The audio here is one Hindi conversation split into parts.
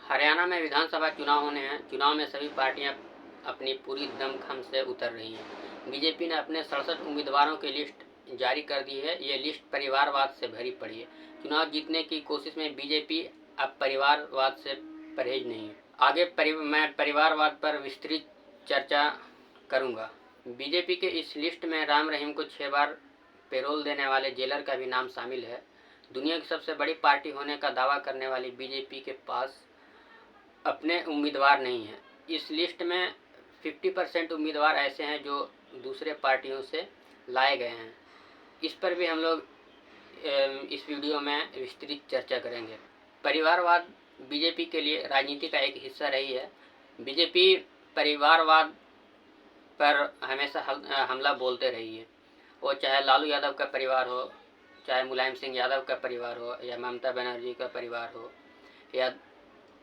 हरियाणा में विधानसभा चुनाव होने हैं। चुनाव में सभी पार्टियां अपनी पूरी दमखम से उतर रही हैं। बीजेपी ने अपने 67 उम्मीदवारों की लिस्ट जारी कर दी है। ये लिस्ट परिवारवाद से भरी पड़ी है। चुनाव जीतने की कोशिश में बीजेपी अब परिवारवाद से परहेज नहीं है। आगे मैं परिवारवाद पर विस्तृत चर्चा करूंगा। बीजेपी के इस लिस्ट में राम रहीम को 6 बार पैरोल देने वाले जेलर का भी नाम शामिल है। दुनिया की सबसे बड़ी पार्टी होने का दावा करने वाली बीजेपी के पास अपने उम्मीदवार नहीं हैं। इस लिस्ट में 50% उम्मीदवार ऐसे हैं जो दूसरे पार्टियों से लाए गए हैं। इस पर भी हम लोग इस वीडियो में विस्तृत चर्चा करेंगे। परिवारवाद बीजेपी के लिए राजनीति का एक हिस्सा रही है। बीजेपी परिवारवाद पर हमेशा हमला बोलते रही है। वो चाहे लालू यादव का परिवार हो, चाहे मुलायम सिंह यादव का परिवार हो, या ममता बनर्जी का परिवार हो, या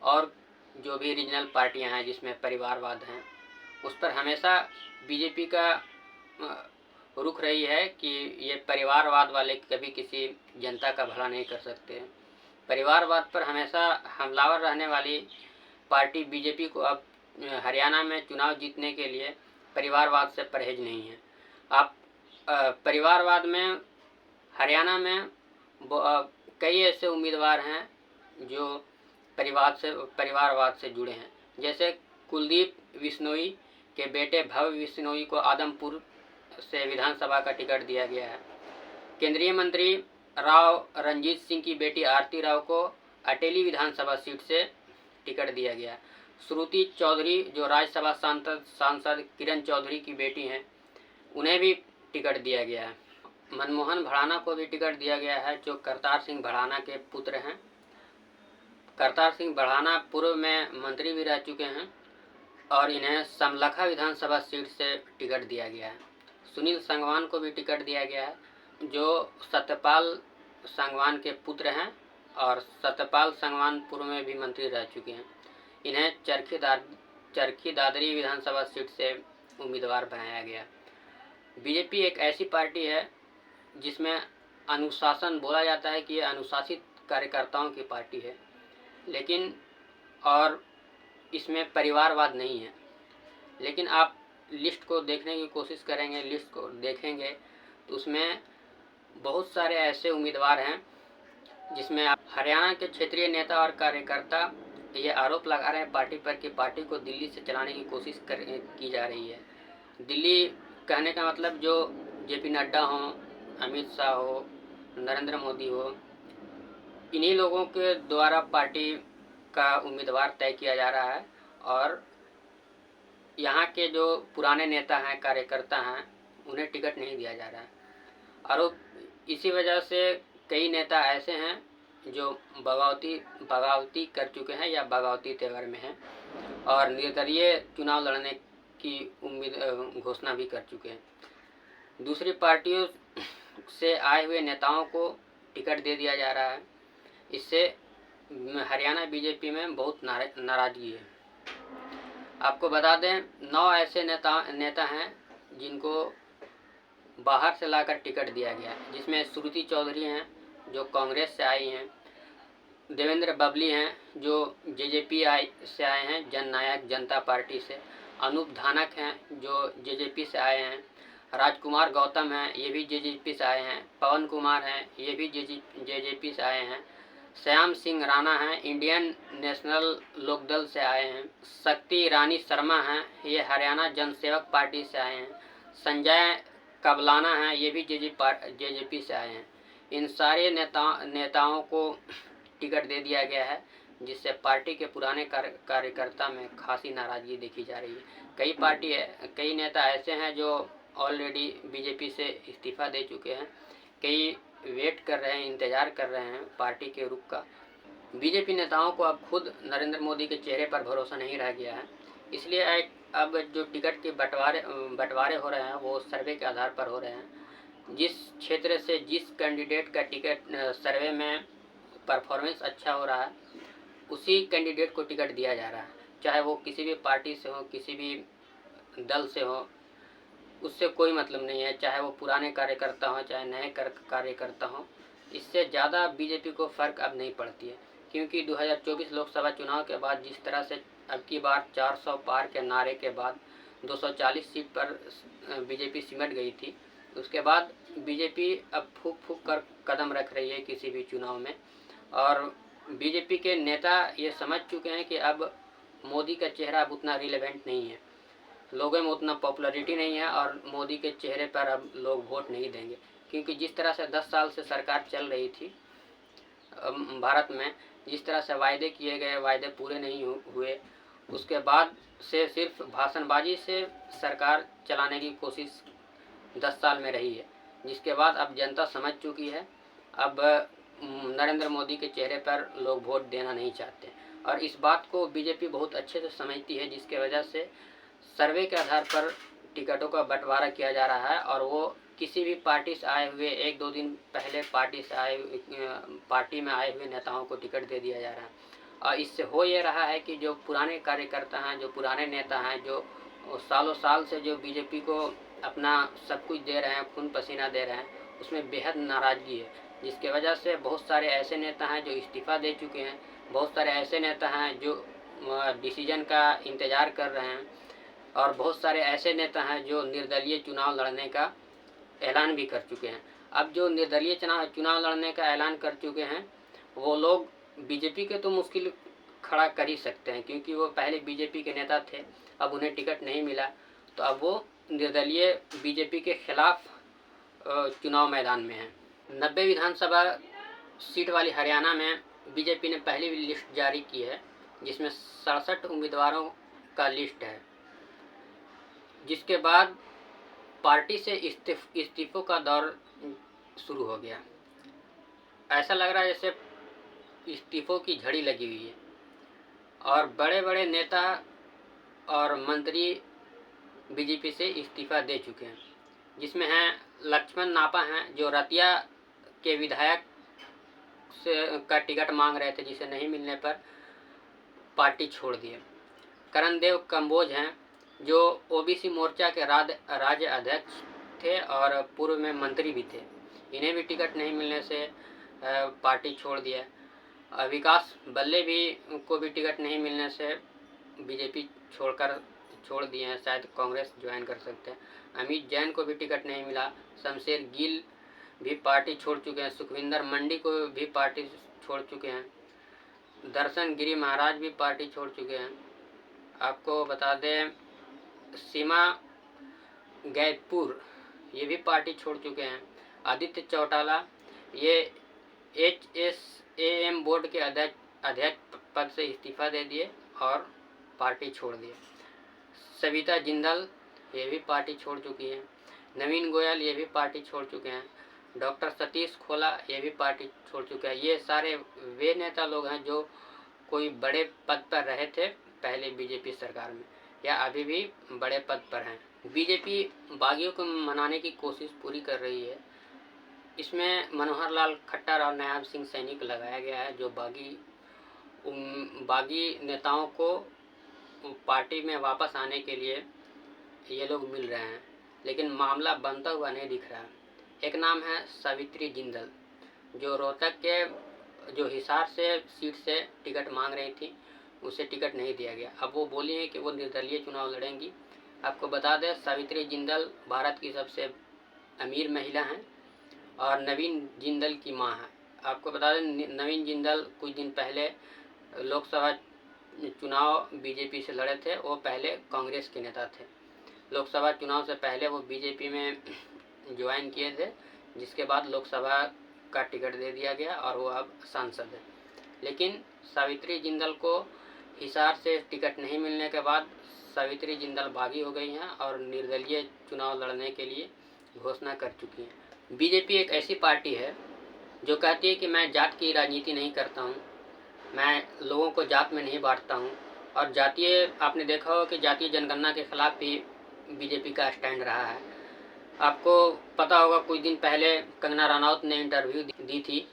और जो भी रीजनल पार्टियां हैं जिसमें परिवारवाद हैं, उस पर हमेशा बीजेपी का रुख रही है कि ये परिवारवाद वाले कभी किसी जनता का भला नहीं कर सकते। परिवारवाद पर हमेशा हमलावर रहने वाली पार्टी बीजेपी को अब हरियाणा में चुनाव जीतने के लिए परिवारवाद से परहेज नहीं है। आप परिवारवाद में हरियाणा में कई ऐसे उम्मीदवार हैं जो परिवारवाद से जुड़े हैं। जैसे कुलदीप बिश्नोई के बेटे भव्य बिश्नोई को आदमपुर से विधानसभा का टिकट दिया गया है। केंद्रीय मंत्री राव रंजीत सिंह की बेटी आरती राव को अटेली विधानसभा सीट से टिकट दिया गया। श्रुति चौधरी जो राज्यसभा सांसद किरण चौधरी की बेटी हैं, उन्हें भी टिकट दिया गया है। मनमोहन भड़ाना को भी टिकट दिया गया है, जो करतार सिंह भड़ाना के पुत्र हैं। करतार सिंह भड़ाना पूर्व में मंत्री भी रह चुके हैं और इन्हें समलखा विधानसभा सीट से टिकट दिया गया है। सुनील संगवान को भी टिकट दिया गया है, जो सत्यपाल संगवान के पुत्र हैं और सत्यपाल संगवान पूर्व में भी मंत्री रह चुके हैं। इन्हें चरखी दादरी विधानसभा सीट से उम्मीदवार बनाया गया। बीजेपी एक ऐसी पार्टी है जिसमें अनुशासन बोला जाता है कि ये अनुशासित कार्यकर्ताओं की पार्टी है, लेकिन और इसमें परिवारवाद नहीं है। लेकिन आप लिस्ट को देखने की कोशिश करेंगे, लिस्ट को देखेंगे तो उसमें बहुत सारे ऐसे उम्मीदवार हैं जिसमें आप हरियाणा के क्षेत्रीय नेता और कार्यकर्ता ये आरोप लगा रहे हैं पार्टी पर कि पार्टी को दिल्ली से चलाने की कोशिश की जा रही है। दिल्ली कहने का मतलब जो जेपी नड्डा हो, अमित शाह हो, नरेंद्र मोदी हो, इन्हीं लोगों के द्वारा पार्टी का उम्मीदवार तय किया जा रहा है और यहाँ के जो पुराने नेता हैं, कार्यकर्ता हैं, उन्हें टिकट नहीं दिया जा रहा है। और इसी वजह से कई नेता ऐसे हैं जो बगावती कर चुके हैं या बगावती तेवर में हैं और निर्दलीय चुनाव लड़ने की घोषणा भी कर चुके हैं। दूसरी पार्टियों से आए हुए नेताओं को टिकट दे दिया जा रहा है। इससे हरियाणा बीजेपी में बहुत नाराजगी है। आपको बता दें, 9 ऐसे नेता हैं जिनको बाहर से लाकर टिकट दिया गया, जिसमें श्रुति चौधरी हैं जो कांग्रेस से आई हैं, देवेंद्र बबली हैं जो जेजेपी से आए हैं, जननायक जनता पार्टी से, अनूप धानक हैं जो जेजेपी से आए हैं, राजकुमार गौतम हैं, ये भी जेजेपी से आए हैं, पवन कुमार हैं, ये भी जेजेपी से आए हैं, श्याम सिंह राणा हैं, इंडियन नेशनल लोकदल से आए हैं, शक्ति रानी शर्मा हैं, ये हरियाणा जनसेवक पार्टी से आए हैं, संजय कबलाना हैं, ये भी जेजेपी से आए हैं। इन सारे नेताओं को टिकट दे दिया गया है, जिससे पार्टी के पुराने कार्यकर्ता में खासी नाराजगी देखी जा रही है। कई नेता ऐसे हैं जो ऑलरेडी बीजेपी से इस्तीफा दे चुके हैं, कई वेट कर रहे हैं, इंतज़ार कर रहे हैं पार्टी के रुख का। बीजेपी नेताओं को अब खुद नरेंद्र मोदी के चेहरे पर भरोसा नहीं रह गया है, इसलिए अब जो टिकट के बंटवारे हो रहे हैं वो सर्वे के आधार पर हो रहे हैं। जिस क्षेत्र से जिस कैंडिडेट का टिकट सर्वे में परफॉर्मेंस अच्छा हो रहा है, उसी कैंडिडेट को टिकट दिया जा रहा है, चाहे वो किसी भी पार्टी से हो, किसी भी दल से हो, उससे कोई मतलब नहीं है, चाहे वो पुराने कार्यकर्ता हों चाहे नए कार्यकर्ता हों। इससे ज़्यादा बीजेपी को फ़र्क अब नहीं पड़ती है, क्योंकि 2024 लोकसभा चुनाव के बाद जिस तरह से अब की बार 400 पार के नारे के बाद 240 सीट पर बीजेपी सिमट गई थी, उसके बाद बीजेपी अब फूक फूक कर कदम रख रही है किसी भी चुनाव में। और बीजेपी के नेता ये समझ चुके हैं कि अब मोदी का चेहरा अब उतना रिलेवेंट नहीं है, लोगों में उतना पॉपुलैरिटी नहीं है और मोदी के चेहरे पर अब लोग वोट नहीं देंगे। क्योंकि जिस तरह से 10 साल से सरकार चल रही थी भारत में, जिस तरह से वायदे किए गए वायदे पूरे नहीं हुए, उसके बाद से सिर्फ भाषणबाजी से सरकार चलाने की कोशिश 10 साल में रही है, जिसके बाद अब जनता समझ चुकी है अब नरेंद्र मोदी के चेहरे पर लोग वोट देना नहीं चाहते। और इस बात को बीजेपी बहुत अच्छे से समझती है, जिसके वजह से सर्वे के आधार पर टिकटों का बंटवारा किया जा रहा है। और वो किसी भी पार्टी से आए हुए 1-2 दिन पहले पार्टी में आए हुए नेताओं को टिकट दे दिया जा रहा है। और इससे हो ये रहा है कि जो पुराने कार्यकर्ता हैं, जो पुराने नेता हैं, जो सालों साल से जो बीजेपी को अपना सब कुछ दे रहे हैं, खून पसीना दे रहे हैं, उसमें बेहद नाराज़गी है, जिसके वजह से बहुत सारे ऐसे नेता हैं जो इस्तीफ़ा दे चुके हैं, बहुत सारे ऐसे नेता हैं जो डिसीजन का इंतज़ार कर रहे हैं, और बहुत सारे ऐसे नेता हैं जो निर्दलीय चुनाव लड़ने का ऐलान भी कर चुके हैं। अब जो निर्दलीय चुनाव लड़ने का ऐलान कर चुके हैं वो लोग बीजेपी के तो मुश्किल खड़ा कर ही सकते हैं, क्योंकि वो पहले बीजेपी के नेता थे, अब उन्हें टिकट नहीं मिला तो अब वो निर्दलीय बीजेपी के खिलाफ चुनाव मैदान में हैं। 90 विधानसभा सीट वाली हरियाणा में बीजेपी ने पहली लिस्ट जारी की है, जिसमें 67 उम्मीदवारों का लिस्ट है, जिसके बाद पार्टी से इस्तीफों का दौर शुरू हो गया। ऐसा लग रहा है जैसे इस्तीफों की झड़ी लगी हुई है और बड़े बड़े नेता और मंत्री बीजेपी से इस्तीफा दे चुके हैं, जिसमें हैं लक्ष्मण नापा हैं जो रतिया के विधायक से का टिकट मांग रहे थे, जिसे नहीं मिलने पर पार्टी छोड़ दिए। करणदेव कंबोज हैं जो ओबीसी मोर्चा के राज्य अध्यक्ष थे और पूर्व में मंत्री भी थे, इन्हें भी टिकट नहीं मिलने से पार्टी छोड़ दिया। विकास बल्ले भी को भी टिकट नहीं मिलने से बीजेपी छोड़ दिए हैं, शायद कांग्रेस ज्वाइन कर सकते हैं। अमित जैन को भी टिकट नहीं मिला। शमशेर गिल भी पार्टी छोड़ चुके हैं। सुखविंदर मंडी को भी पार्टी छोड़ चुके हैं। दर्शन गिरी महाराज भी पार्टी छोड़ चुके हैं। आपको बता दें सीमा गैदपुर ये भी पार्टी छोड़ चुके हैं। आदित्य चौटाला ये HSAM बोर्ड के अध्यक्ष पद से इस्तीफा दे दिए और पार्टी छोड़ दिए। सविता जिंदल ये भी पार्टी छोड़ चुकी है। नवीन गोयल ये भी पार्टी छोड़ चुके हैं। डॉक्टर सतीश खोला ये भी पार्टी छोड़ चुके हैं। ये सारे वे नेता लोग हैं जो कोई बड़े पद पर रहे थे पहले बीजेपी सरकार में या अभी भी बड़े पद पर हैं। बीजेपी बागियों को मनाने की कोशिश पूरी कर रही है। इसमें मनोहर लाल खट्टर और नायब सिंह सैनी को लगाया गया है, जो बागी नेताओं को पार्टी में वापस आने के लिए ये लोग मिल रहे हैं, लेकिन मामला बनता हुआ नहीं दिख रहा। एक नाम है सावित्री जिंदल, जो रोहतक के जो हिसार से सीट से टिकट मांग रही थी, उसे टिकट नहीं दिया गया। अब वो बोली है कि वो निर्दलीय चुनाव लड़ेंगी। आपको बता दें सावित्री जिंदल भारत की सबसे अमीर महिला हैं और नवीन जिंदल की मां है। आपको बता दें नवीन जिंदल कुछ दिन पहले लोकसभा चुनाव बीजेपी से लड़े थे। वो पहले कांग्रेस के नेता थे। लोकसभा चुनाव से पहले वो बीजेपी में ज्वाइन किए थे, जिसके बाद लोकसभा का टिकट दे दिया गया और वो अब सांसद है। लेकिन सावित्री जिंदल को हिसार से टिकट नहीं मिलने के बाद सावित्री जिंदल बागी हो गई हैं और निर्दलीय चुनाव लड़ने के लिए घोषणा कर चुकी हैं। बीजेपी एक ऐसी पार्टी है जो कहती है कि मैं जात की राजनीति नहीं करता हूँ, मैं लोगों को जात में नहीं बांटता हूँ। और जातीय आपने देखा हो कि जातीय जनगणना के खिलाफ भी बीजेपी का स्टैंड रहा है। आपको पता होगा कुछ दिन पहले कंगना रनौत ने इंटरव्यू दी थी,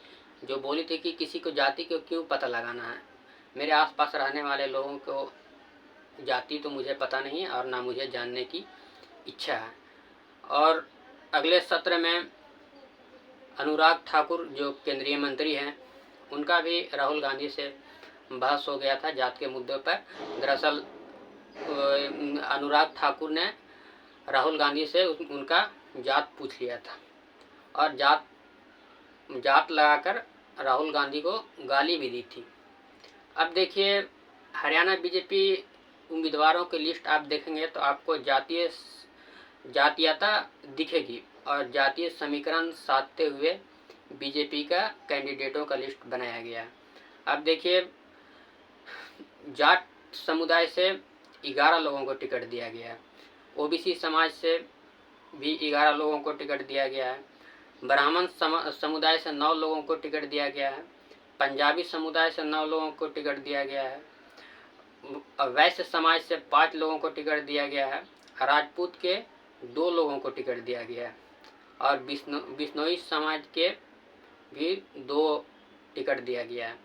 जो बोली थी कि किसी को जाति को क्यों पता लगाना है, मेरे आसपास रहने वाले लोगों को जाति तो मुझे पता नहीं और ना मुझे जानने की इच्छा है। और अगले सत्र में अनुराग ठाकुर जो केंद्रीय मंत्री हैं उनका भी राहुल गांधी से बहस हो गया था जात के मुद्दे पर। दरअसल अनुराग ठाकुर ने राहुल गांधी से उनका जात पूछ लिया था और जात लगाकर राहुल गांधी को गाली भी दी थी। अब देखिए, हरियाणा बीजेपी उम्मीदवारों की लिस्ट आप देखेंगे तो आपको जातीयता दिखेगी और जातीय समीकरण साधते हुए बीजेपी का कैंडिडेटों का लिस्ट बनाया गया है। अब देखिए, जाट समुदाय से 11 लोगों को टिकट दिया गया है, ओबीसी समाज से भी 11 लोगों को टिकट दिया गया है, ब्राह्मण समुदाय से 9 लोगों को टिकट दिया गया है, पंजाबी समुदाय से 9 लोगों को टिकट दिया गया है, वैश्य समाज से 5 लोगों को टिकट दिया गया है, राजपूत के 2 लोगों को टिकट दिया गया है और बिश्नोई समाज के भी 2 टिकट दिया गया है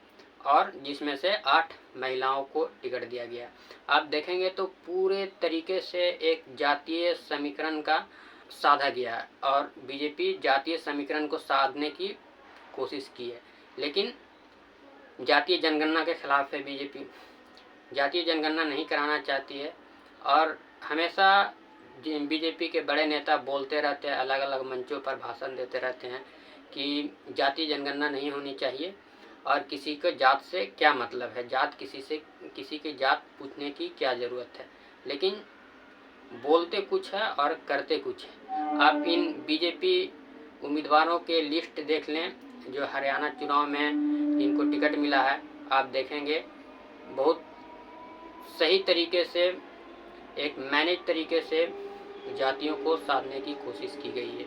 और जिसमें से 8 महिलाओं को टिकट दिया गया है। आप देखेंगे तो पूरे तरीके से एक जातीय समीकरण का साधा गया है और बीजेपी जातीय समीकरण को साधने की कोशिश की है, लेकिन जातीय जनगणना के खिलाफ है बीजेपी। जातीय जनगणना नहीं कराना चाहती है और हमेशा बीजेपी के बड़े नेता बोलते रहते हैं, अलग अलग मंचों पर भाषण देते रहते हैं कि जातीय जनगणना नहीं होनी चाहिए और किसी को जात से क्या मतलब है, किसी की जात पूछने की क्या ज़रूरत है, लेकिन बोलते कुछ है और करते कुछ है। आप इन बीजेपी उम्मीदवारों के लिस्ट देख लें जो हरियाणा चुनाव में जिनको टिकट मिला है, आप देखेंगे बहुत सही तरीके से एक मैनेज तरीके से जातियों को साधने की कोशिश की गई है।